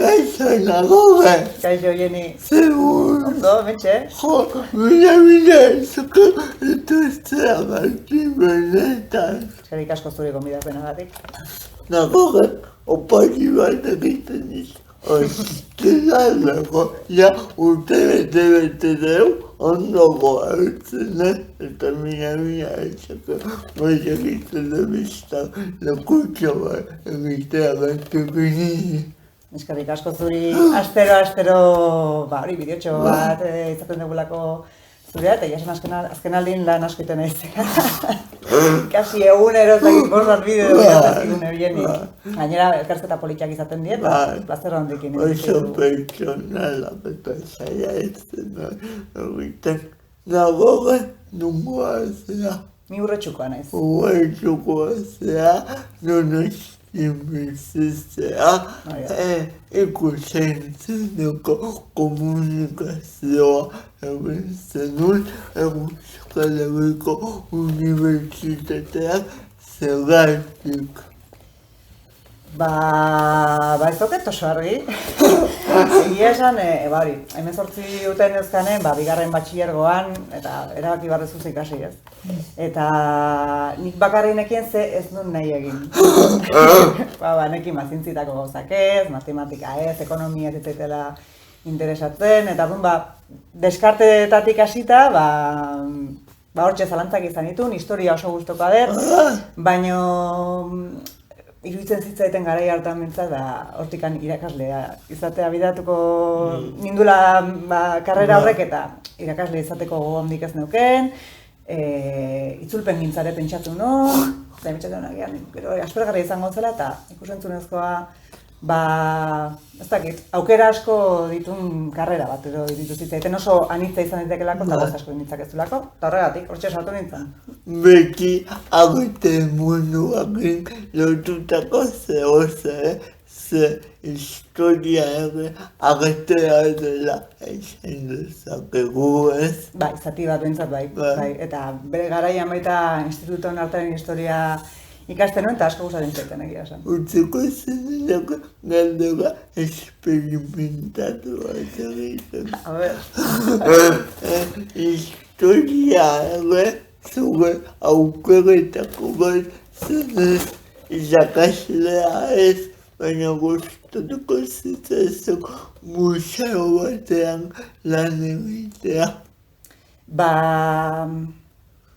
Kaixo nago, Kaixo, Jeni. Zegur. Ondo, mentxe? Jo, mira, zuko dituztea martin benetan. Eskerrik asko zure gonbidapenagatik. Nago, opari bat egiten dizu. Ostela nago, ja urte bete deu, ondogo hartzen, eta mira, esako, bai egiten da bizta, lakutxo bat egitea gatuko nire. Eskerrik asko zuri astero, hori bideotxo bat izaten dugulako zurea, eta jasen azken aldin lan asko iten naiz. Kasi egunero zagin borrat bideo egun Jeni. Gainera, elkarrizketa politiak izaten diet, plazer handikin. Oso pertsonala, eta zaila ez dena egiten. Nago, nungoa zera. Ni urretxukoa naiz. Urretxukoa zera, nonos inbizitzea, ikusen zeneko komunikazioa egin zenun, Euskal Herriko Unibertsitateak zergatik. Ez doket oso argi. Egia esan, hori, 18 urte neuzkanen, bigarren batxilergoan, eta erabaki barrezuz ikasi ez. Eta nik bakarri nekien ze ez nun nahi egin. Nekin zientzitako gauzak ez, matematika ez, ekonomia ez etzetela interesatzen, eta deskartetatik hasita, hortxe zalantzak izan ditun, historia oso gustukoa dut, baina iruditzen zitzaiten garai hartan bintzat, hortikan irakaslea izatea bidatuko nindula karrera horrek eta irakasle izateko gogo handik ez neuken, itzulpen gintzare pentsatu nun, eta pentsatu nagian, aspergarria izango zela eta ikusentzunezkoa, ez dakit, aukera asko ditun karrera bat edo ditu zitzaiten oso anitza izan ditekelako eta goz asko ditzakezulako, eta horregatik, hortxe sartu nintzen. Beti agute munduakin lotutako zehoze, ze historia ere agetea dela esan dezakegu ez. Zati bat bintzat bai, eta bere garaian baita institutoen artearen historia ikasten nuen eta asko gustatzen zaiten egia esan. Utziko zenenako galdera esperimentatu bat egiten. A ber. Historia ere zure aukeretako bat zenez irakaslea ez, baina gustatuko zitzaizuk museo batean lan egitea.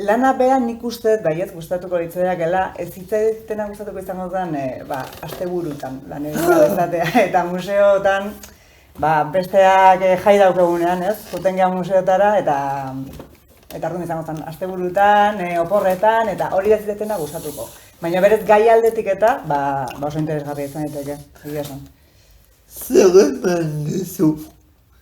Lana behan nik uste, baiet gustatuko litzaiakela, ez hitzaitena gustatuko izango zen, asteburutan lan egitea eta museotan, besteak jai daukegunean, ez? Joten gehan museotara eta orduan izango zen asteburutan, oporretan, eta hori ez zitetena gustatuko. Baina berez gai aldetik eta, oso interesgarria izan daiteke, egia esan. Zer eman dizu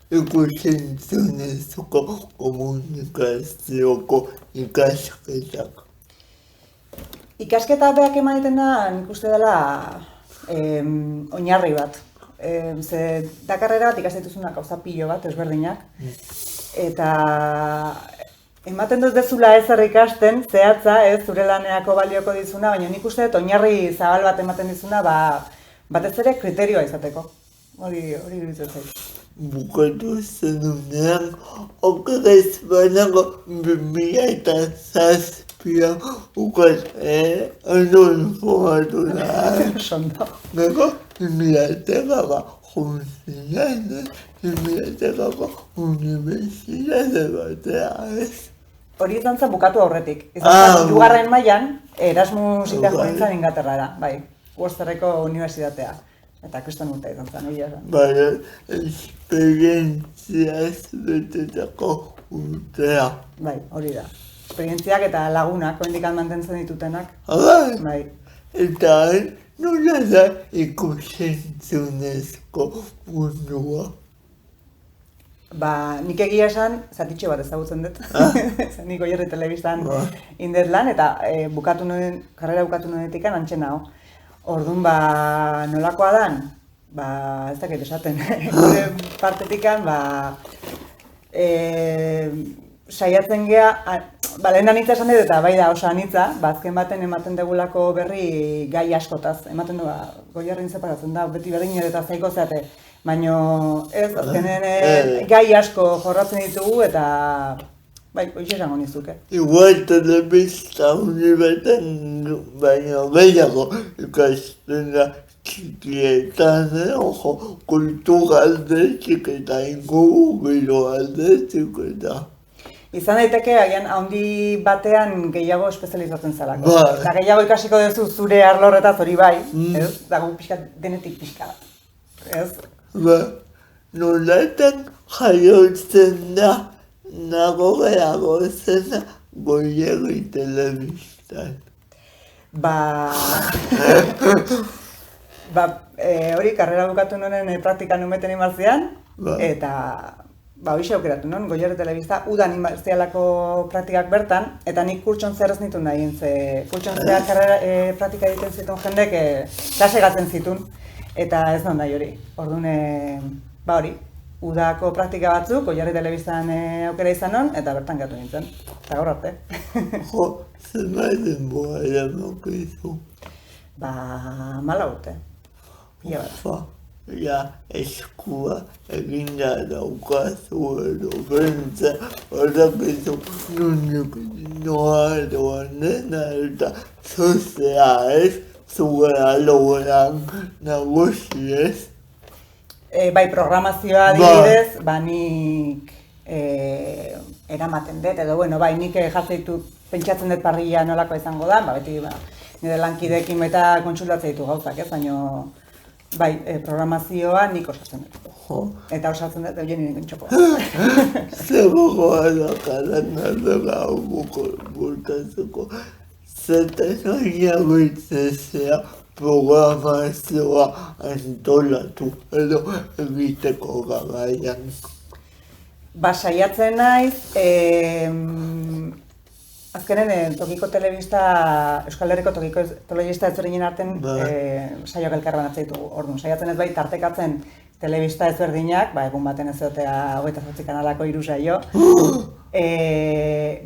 ikusentzunezko komunikazioko ikasketak? Ikasketa beak eman ditena nik uste dela oinarri bat. Ze da karrera bat ikastetuzuna gauza pilo bat, ezberdinak. Eta ematen dut dezula ezer ikasten, zehatza, ez zure lanerako balioko dizuna, baina nik uste dut oinarri zabal bat ematen dizuna, batez ere kriterioa izateko. Hori iruditzen zait. Bukatu zenunean, okerez banago 2007an ukat, ondo informatu da. Sondo. Nago, bibliotekara junzinan, bibliotekara unibertsitate batea ez. Hori izan zen bukatu aurretik. Izan zen hirugarren mailan Erasmus joan nintzen Inglaterrara, Worcesterreko unibertsitatea. Eta kriston urte izan zen, egia zen. Baina, esperientziaz betetako urtea. Hori da. Esperientziak eta lagunak, oendikan mantentzen ditutenak. Bai. Eta nola da ikusentzunezko mundua? Nik egia esan, zatitxo bat ezagutzen dut. Nik Oierri telebistan indet lan, eta karrera bukatu nuenetik antxe nago. Orduan, nolakoa dan, ez dakit esaten, gure partetikan, saiatzen gea, lehen anitza esan dut eta bai da oso anitza, azken baten ematen degulako berri gai askotaz, ematen du, Goierrin separatzen da, beti berdin eta zaiko zeate, baina ez, azkenen gai asko jorratzen ditugu eta bai, hoxe esango nizuke. Igual telebista unibertan baina gehiago ikasten da txikietan, ojo, kultura aldetik eta inguru gero aldetik eta. Izan daiteke, agian handi batean gehiago espezializatzen zelako. Bai. Eta gehiago ikasiko duzu zure arlorretaz hori bai, ez? Dago pixkat denetik pixka bat, ez? Ba, nolatan jaiotzen da, nago gehiago zena Goierri telebistan. Hori karrera bukatu nonen praktikan numeten imartzean, Ba. eta hoxe aukeratu non, Goierri telebista, udan imartzialako praktikak bertan, eta nik kurtson zer ez nituen nahi, kurtson zer karrera praktika egiten zituen jendek klase gatzen zituen, eta ez non nahi hori. Orduan, hori, udako praktika batzuk, Goierri telebistan aukera izan non, eta bertan gatu nintzen, eta gaur arte. Jo, zenbait denbora eramako izu. 14 urte. Pila bat. Ja, eskua eginda daukazu edo bentza, horrak izu nunik noa doan dena eta zuzea ez, zure aloran nagusi ez. Bai, programazioa adibidez, nik eramaten dut, edo bai, nik jartzen ditut, pentsatzen dut parrilla nolako izango da, beti nire lankideekin eta kontsultatzen ditu gauzak, ez, baina bai, programazioa nik osatzen dut. Eta osatzen dut, eugen nire kontxokoa. Zegoa dakaran aldera bultatzeko, zetenoia bitzezea programazioa antolatu edo egiteko garaian. Saiatzen naiz, azkenen tokiko telebista, Euskal Herriko tokiko telebista ezberdinen arten saioak elkar banatzen ditugu. Orduan, saiatzen ez bai tartekatzen telebista ezberdinak, egun baten ez egotea 28 kanalako 3 saio.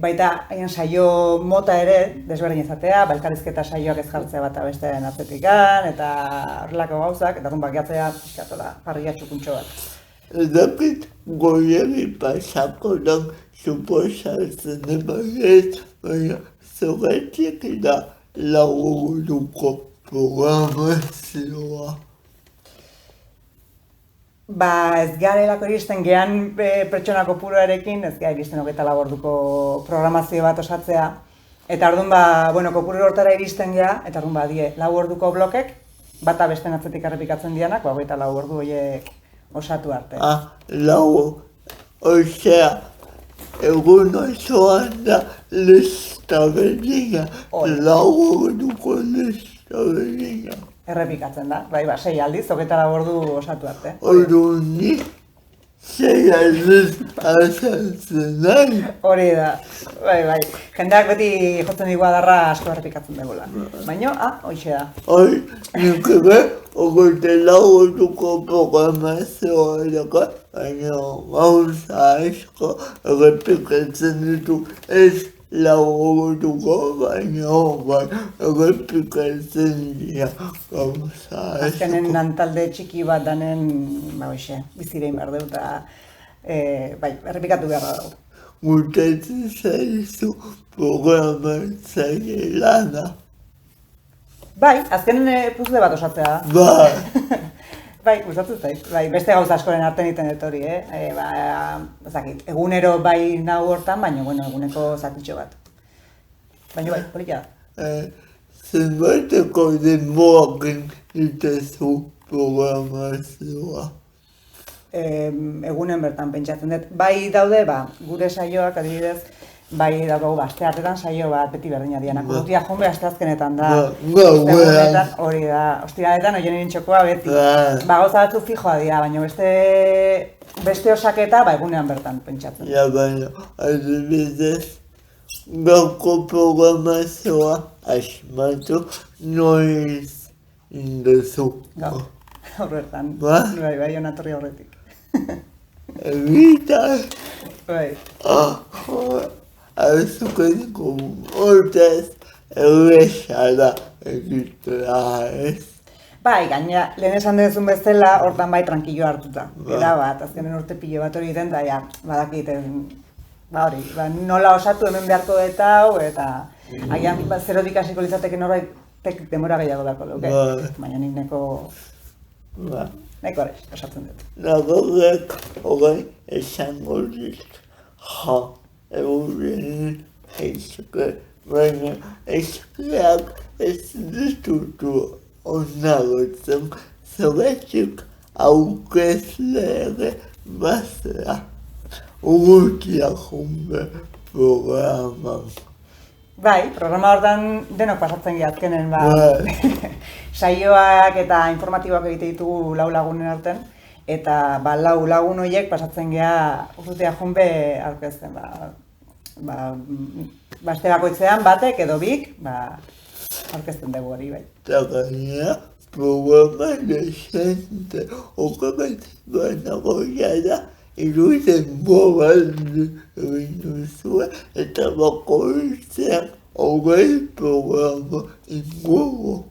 Baita saio mota ere desberdin izatea, elkarrizketa saioak ez jartzea bata bestearen atzetikan, eta horrelako gauzak, eta orduan bakiatzea pixkatola parrilla txukuntxo bat. Edakit Goierri pasako dan suposatzen ez, baina zogatik da laguruko programazioa. Ez garelako iristen gehan pertsona kopuruarekin, ez gara iristen 24 orduko programazio bat osatzea. Eta orduan, kopuru hortara iristen geha, eta orduan die 4 orduko blokek, bata besten atzetik errepikatzen dianak, 24 ordu horiek osatu arte. Osea, egun osoan da lista berdina, 4 orduko lista berdina. Errepikatzen da, 6 aldiz, 24 ordu osatu arte. Orduan ni, 6 aldiz asaltzen nahi. Hori da, bai. Jendeak beti jotzen digu adarra asko errepikatzen dugula. Baina, hoxe da. Nik ere, 24 orduko programazioa edaka, baina gauza asko errepikatzen ditu ez 4 orduko, baina errepikatzen dira gauza asko. Azkenen lantalde txiki bat danen, bizirein behar dut, eta errepikatu behar dago. Gustatzen zaizu programatzaile lana. Bai, azkenen puzle bat osatzea da. Bai, gustatzen zait. Beste gauza askoren artean egiten dut hori, egunero bai nahu hortan, baina eguneko zatitxo bat. Baina bai, polita da. Zenbateko denborakin ditezu programazioa? Egunen bertan pentsatzen dut. Bai daude, gure saioak adibidez, bai dago aste artetan saio bat beti berdina dianak. Urrutia jonbe asteazkenetan da. Gauean. Hori da, ostiraletan oien irintxokoa beti. Gauza batzu fijoa dira, baina beste osaketa egunean bertan pentsatzen. Ja, baina, adibidez, gauko programazioa asmatu noiz indezu. Horretan, bai, onatorri horretik. Egitas. Bai. Azukeko hortaz erresa da egitea, ez? Bai, gaina, lehen esan duzun bezala, hortan bai tranquilo hartuta. Era bat, azkenen urte pilo bat hori den, da, ja, badakiten, ba hori, ba, nola osatu hemen beharko eta hau, eta agian zerotik hasiko litzateke norbaitek denbora gehiago beharko luke. Baina nik neko osatzen dut. Nagorek hori esango dit, eurien eske, baina eskeak ez ditutu onagotzen, zergatik aurkezleere bazera urrutiak junbe programan. Bai, programa hortan denok pasatzen gira azkenen, saioak eta informatiboak egite ditugu 4 lagunen artean, eta 4 lagun horiek pasatzen gira urrutia junbe aurkezten, aste bakoitzean batek edo bik, aurkezten dugu hori, bai. Eta gainera, programa desente okagatzen nagoia da, iruditzen bobal egin duzue, eta bakoitzean 20 programa inguru.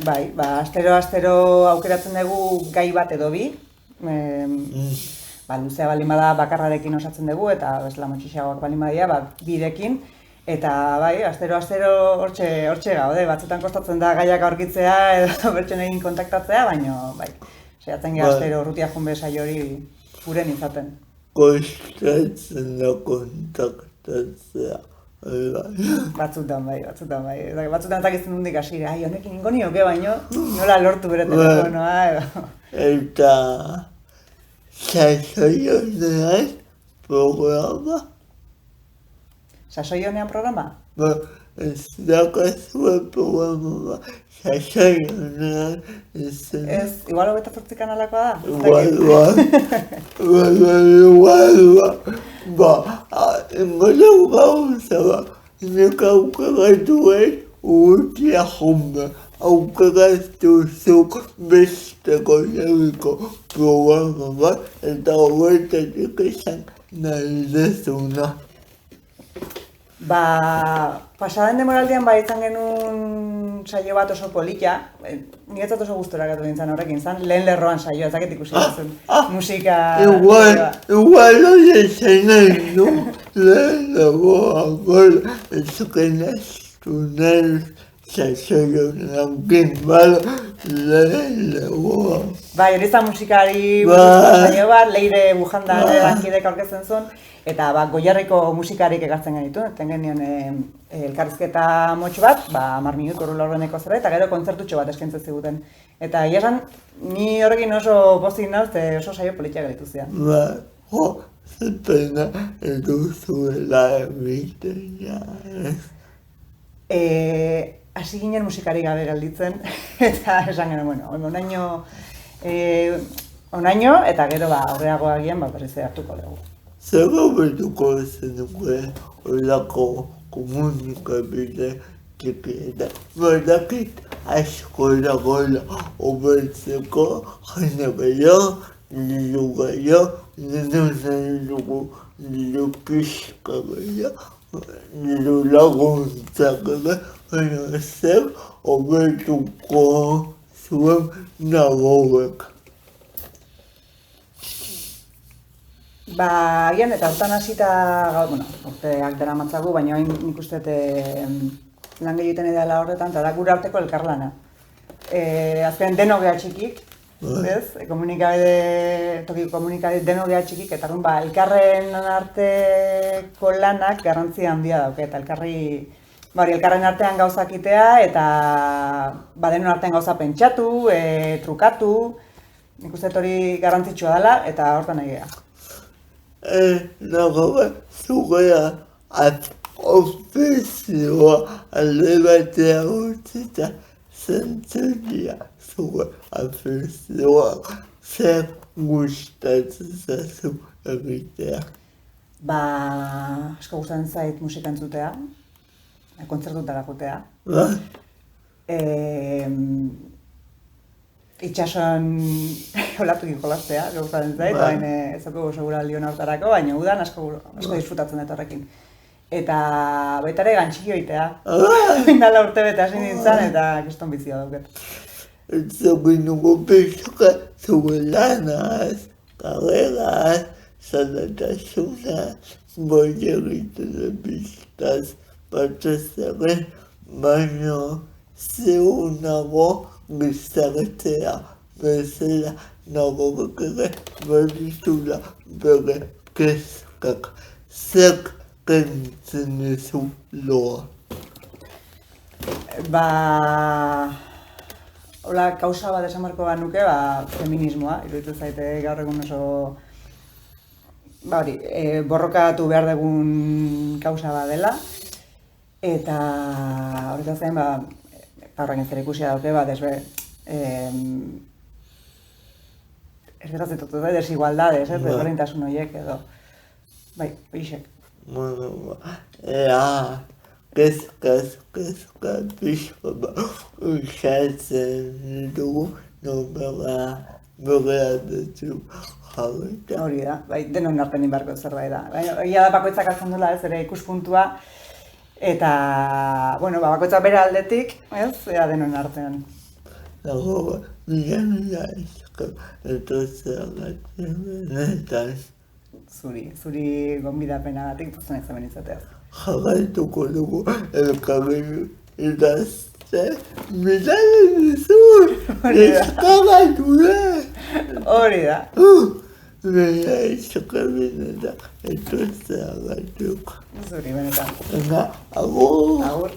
Bai, astero aukeratzen dugu gai bat edo bi, luzea baldin bada bakarrarekin osatzen dugu, eta bestela motxixagoak baldin badia, birekin, eta bai, astero hortxe gaude, batzutan kostatzen da gaiak aurkitzea edo pertsonekin kontaktatzea, baina bai, saiatzen gara astero urrutia junbe saio hori guren izaten. Kostatzen da kontaktatzea. Batzutan bai. Batzutan ezakizten hundik hasi, honekin ingo nioke baino, nola lortu bere telefonoa edo. Eta sasoionean programa? Sasoionean programa? Ez dakazue programa, sasoionean ezen. Ez, igual 28 kanalakoa da? Ingolau gauza nek aukeratuen urrutia junbe. Aukeratu zuk besteko nebiko programa bat, eta horretatik esan nahi dezuna. Pasaden demoraldian izan genuen saio bat oso polita, niretzat oso gustora gatu nintzen horrekin, lehen lerroan saioa, ez dakit ikusi zen musika... Igual hori esan nahi du, lehen lerroan gola, ezuken astu nahi saioan ginbala lehen lerroan. Bai, hori zan musikari saio bat, Leire Bujanda lankidek aurkezten zuen, eta Goierriko musikarik ekartzen genitu, eten genion elkarrizketa motx bat, 10 minutu horreneko zera, eta gero kontzertutxo bat eskentzen ziguten. Eta esan, ni horrekin oso pozik nauz, oso saio politia gelitu zian. Zepena eduzuela egiten, hasi ginen musikari gabe gelditzen, eta esan genuen, onaino, eta gero aurreago agian berriz hartuko dugu. Zer betuko zenuke horrelako komunikabide txikietan. Badakit asko dagoela hobetzeko jende gehiago, diru gehiago, nahi dugu diru pixka gehiago, diru laguntzak gehiago, baina zer hobetuko zuen nagoek. Agian eta hortan hasita, urteak dara matzagu, baina nik uste lan egiten edala horretan, eta da gure arteko elkarlana. Azken denok geha txikik, toki komunikabide denok geha txikik, eta elkarren arteko lanak garrantzia handia dauke, eta elkarren artean gauzak itea, eta denon artean gauza pentsatu, trukatu, nik uste hori garrantzitsua dela, eta hortan egea. Nagoa zugea ofizioa alde batea utzita zentzulia zuge ofizioa zer gustatzen zazu egitea. Asko gustatzen zait musika entzutea, kontzertutara joatea. Itxason olatukin jolastea, gustatzen zait, baina ez dugu seguraldi hona hortarako, baina udan asko disfrutatzen dut horrekin. Eta baita ere gantxillo egitea. Indala urte bete hasi nintzen eta kriston bizia dauket. Zogin nugu pixka zuen lanaz, karreraz, zanatasuna, boi egiten biztaz, batez ere, baina zeunago gizartea bezala nago bekere baditula bere kezkak. Zer kentzen duzu loa? Hola, kausa bat esan marko bat nuke, feminismoa, iruditzen zaite gaur egun oso borrokatu behar dugun kausa bat dela. Eta horretaz gain, horrekin zer ikusia dauke, ez dut desigualdades, desberdintasun horiek edo. Bai, hoixek. Bueno, kezka pixka usatzen dugu, berea dutzu jabetan. Hori da, denon artean inbarko zerbait da. Egia da bakoitzak hartzen duela ez ere ikuspuntua, eta, bakoitzak bere aldetik, ez, ea denon artean. Dago, mila esker, etortzagatik benetan. Zuri gonbidapenagatik posten ez hemen izateaz. Jarraituko dugu elkarri idazten, miraren dizun, eskabatu Hori da. Mila esker benetan, etortzagatik. Zuri benetan. Agur. Agur.